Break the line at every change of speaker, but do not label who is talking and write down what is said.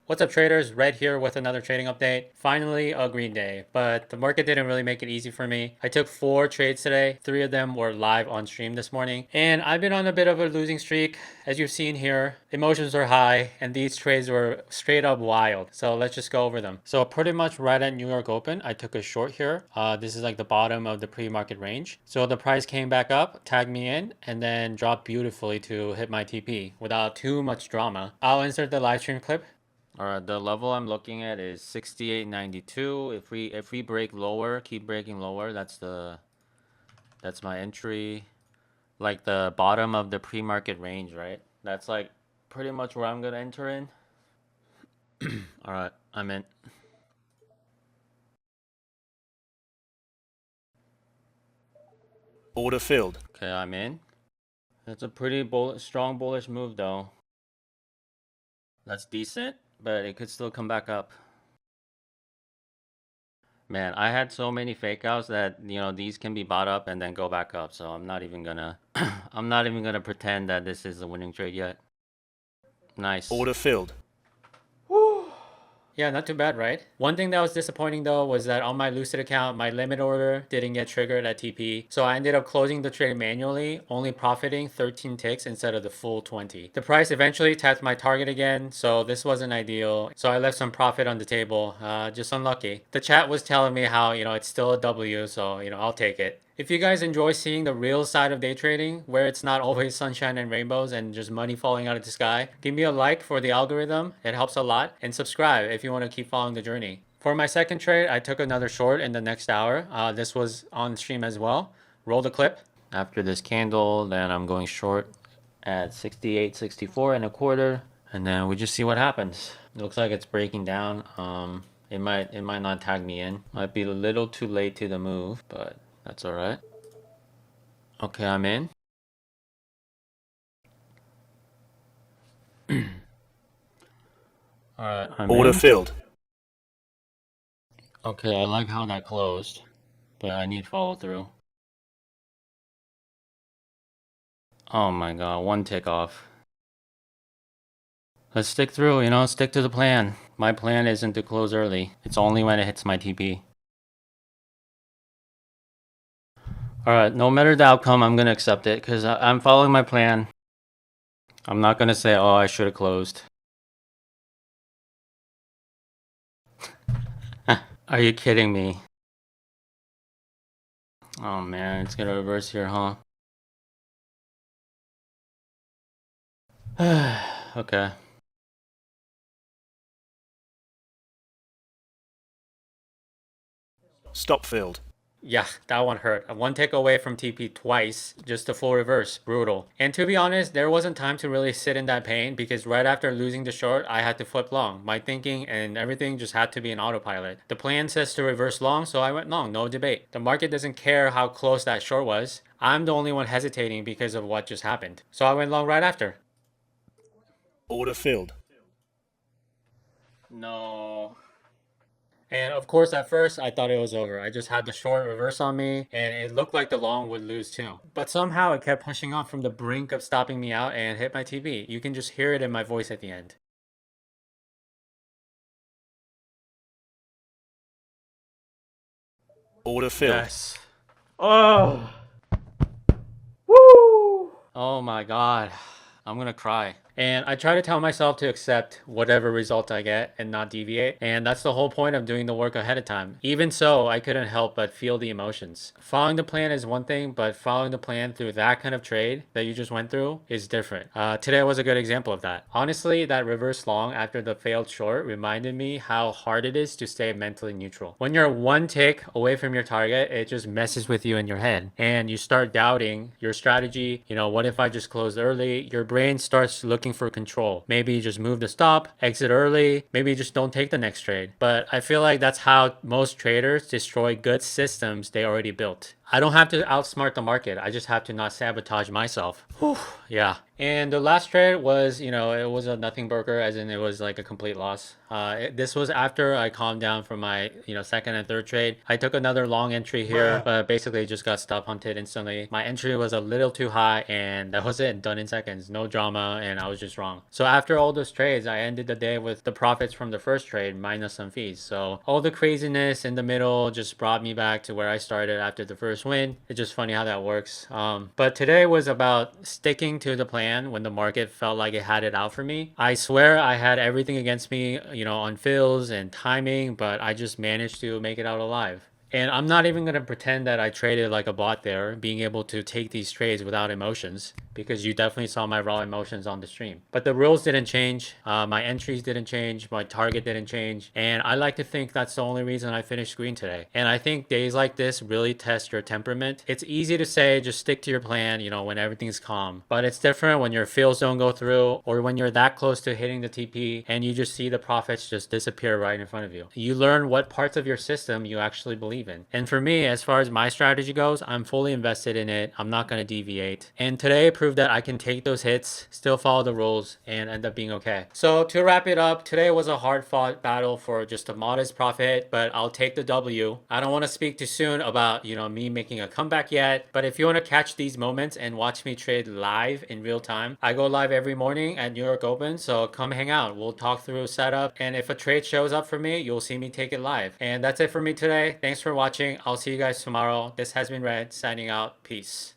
What's up traders, Red here with another trading update. Finally a green day, but the market didn't really make it easy for me. I took 4 trades today, 3 of them were live on stream this morning, and I've been on a bit of a losing streak. As you've seen here, emotions are high and these trades were straight up wild. So let's just go over them. So pretty much right at New York Open, I took a short here. This is like the bottom of the pre-market range. So the price came back up, tagged me in, and then dropped beautifully to hit my TP without too much drama. I'll insert the live stream clip. All right, the level I'm looking at is 68.92. If we break lower, keep breaking lower, that's my entry. Like the bottom of the pre-market range, right? That's like pretty much where I'm gonna enter in. All right, I'm in.
Order filled.
Okay, I'm in. That's a pretty strong bullish move though. That's decent, but it could still come back up. Man, I had so many fake outs that, these can be bought up and then go back up. So I'm not even gonna I'm not even gonna pretend that this is a winning trade yet. Nice.
Order filled.
Yeah, not too bad, right? One thing that was disappointing though was that on my Lucid account, my limit order didn't get triggered at TP. So I ended up closing the trade manually, only profiting 13 ticks instead of the full 20. The price eventually tapped my target again, so this wasn't ideal. So I left some profit on the table, just unlucky. The chat was telling me how, it's still a W, so, I'll take it. If you guys enjoy seeing the real side of day trading, where it's not always sunshine and rainbows and just money falling out of the sky, give me a like for the algorithm. It helps a lot. And subscribe if you want to keep following the journey. For my second trade, I took another short in the next hour. This was on stream as well. Roll the clip. After this candle, then I'm going short at 68, 64 and a quarter. And then we just see what happens. It looks like it's breaking down. It might not tag me in. Might be a little too late to the move, but that's all right. Okay, I'm in. All right, I'm
Order
in.
filled.
Okay, I like how that closed, but I need follow through. Oh my god, one tick off. Let's stick through, stick to the plan. My plan isn't to close early. It's only when it hits my TP. Alright, no matter the outcome, I'm gonna accept it because I'm following my plan. I'm not gonna say, oh, I should have closed. Are you kidding me? Oh man, it's gonna reverse here, huh? Okay.
Stop filled.
Yeah, that one hurt. One tick away from TP twice, just a full reverse. Brutal. And to be honest, there wasn't time to really sit in that pain because right after losing the short, I had to flip long. My thinking and everything just had to be in autopilot. The plan says to reverse long, so I went long, no debate. The market doesn't care how close that short was. I'm the only one hesitating because of what just happened. So I went long right after.
Order filled.
No. And of course, at first, I thought it was over. I just had the short reverse on me, and it looked like the long would lose too. But somehow it kept pushing on from the brink of stopping me out and hit my TV. You can just hear it in my voice at the end.
Order filled.
Yes. Oh. Woo! Oh my god. I'm gonna cry. And I try to tell myself to accept whatever result I get and not deviate. And that's the whole point of doing the work ahead of time. Even so, I couldn't help but feel the emotions. Following the plan is one thing, but following the plan through that kind of trade that you just went through is different. Today was a good example of that. Honestly, that reverse long after the failed short reminded me how hard it is to stay mentally neutral. When you're one tick away from your target, it just messes with you in your head. And you start doubting your strategy. What if I just closed early? Your brain starts looking for control. Maybe you just move the stop, exit early, maybe you just don't take the next trade. But I feel like that's how most traders destroy good systems they already built. I don't have to outsmart the market. I just have to not sabotage myself. Whew, yeah. And the last trade was, it was a nothing burger, as in it was like a complete loss. This was after I calmed down from my, second and third trade. I took another long entry here, but basically just got stop hunted instantly. My entry was a little too high, and that was it. Done in seconds. No drama, and I was just wrong. So after all those trades, I ended the day with the profits from the first trade minus some fees. So all the craziness in the middle just brought me back to where I started after the first win. It's just funny how that works. But today was about sticking to the plan when the market felt like it had it out for me. I swear I had everything against me, on fills and timing, but I just managed to make it out alive. And I'm not even going to pretend that I traded like a bot there, being able to take these trades without emotions, because you definitely saw my raw emotions on the stream. But the rules didn't change. My entries didn't change. My target didn't change. And I like to think that's the only reason I finished green today. And I think days like this really test your temperament. It's easy to say just stick to your plan, when everything's calm. But it's different when your fills don't go through, or when you're that close to hitting the TP and you just see the profits just disappear right in front of you. You learn what parts of your system you actually believe in. And for me, as far as my strategy goes, I'm fully invested in it. I'm not going to deviate. And today proved that I can take those hits, still follow the rules, and end up being okay. So to wrap it up, today was a hard fought battle for just a modest profit, but I'll take the W. I don't want to speak too soon about, me making a comeback yet, but if you want to catch these moments and watch me trade live in real time, I go live every morning at New York Open, so come hang out. We'll talk through setup, and if a trade shows up for me, you'll see me take it live. And that's it for me today. Thanks for watching. I'll see you guys tomorrow. This has been Red, signing out. Peace.